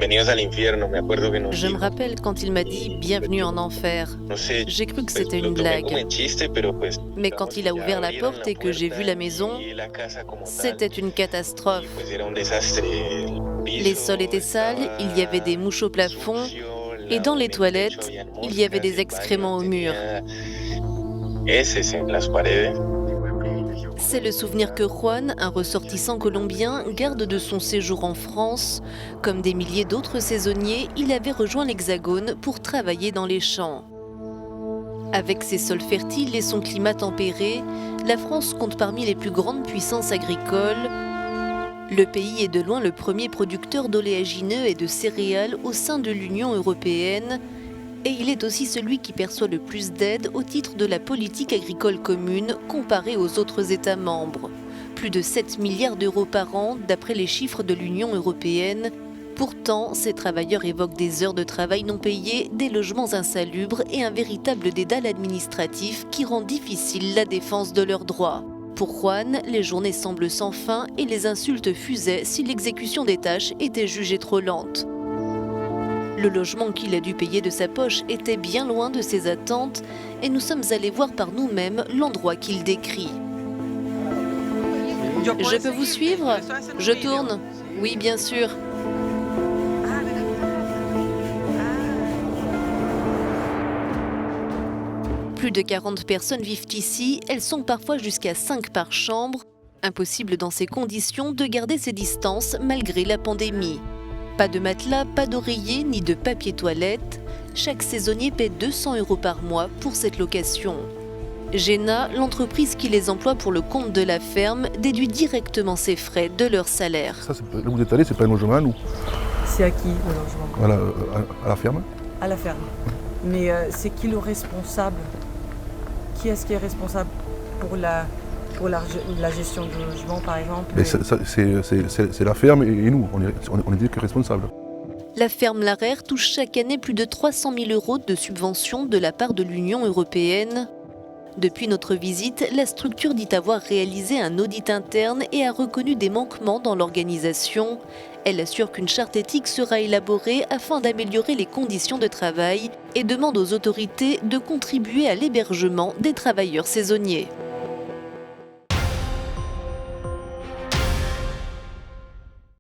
Je me rappelle quand il m'a dit « Bienvenue en enfer ». J'ai cru que c'était une blague. Mais quand il a ouvert la porte et que j'ai vu la maison, c'était une catastrophe. Les sols étaient sales, il y avait des mouches au plafond, et dans les toilettes, il y avait des excréments au mur. C'est le souvenir que Juan, un ressortissant colombien, garde de son séjour en France. Comme des milliers d'autres saisonniers, il avait rejoint l'Hexagone pour travailler dans les champs. Avec ses sols fertiles et son climat tempéré, la France compte parmi les plus grandes puissances agricoles. Le pays est de loin le premier producteur d'oléagineux et de céréales au sein de l'Union européenne. Et il est aussi celui qui perçoit le plus d'aide au titre de la politique agricole commune comparée aux autres États membres. Plus de 7 milliards d'euros par an, d'après les chiffres de l'Union européenne. Pourtant, ces travailleurs évoquent des heures de travail non payées, des logements insalubres et un véritable dédale administratif qui rend difficile la défense de leurs droits. Pour Juan, les journées semblent sans fin et les insultes fusaient si l'exécution des tâches était jugée trop lente. Le logement qu'il a dû payer de sa poche était bien loin de ses attentes et nous sommes allés voir par nous-mêmes l'endroit qu'il décrit. Je peux vous suivre ? Je tourne ? Oui, bien sûr. Plus de 40 personnes vivent ici, elles sont parfois jusqu'à 5 par chambre. Impossible dans ces conditions de garder ses distances malgré la pandémie. Pas de matelas, pas d'oreiller, ni de papier toilette. Chaque saisonnier paie 200 € par mois pour cette location. Géna, l'entreprise qui les emploie pour le compte de la ferme, déduit directement ses frais de leur salaire. Ça, là où vous êtes allé, c'est pas un logement à nous. C'est à qui le logement ? Voilà, à la ferme. À la ferme. Mais c'est qui le responsable ? Qui est-ce qui est responsable pour la gestion du logement, par exemple ? C'est la ferme et nous, on est que responsables. La ferme Larère touche chaque année plus de 300 000 € de subventions de la part de l'Union européenne. Depuis notre visite, la structure dit avoir réalisé un audit interne et a reconnu des manquements dans l'organisation. Elle assure qu'une charte éthique sera élaborée afin d'améliorer les conditions de travail et demande aux autorités de contribuer à l'hébergement des travailleurs saisonniers.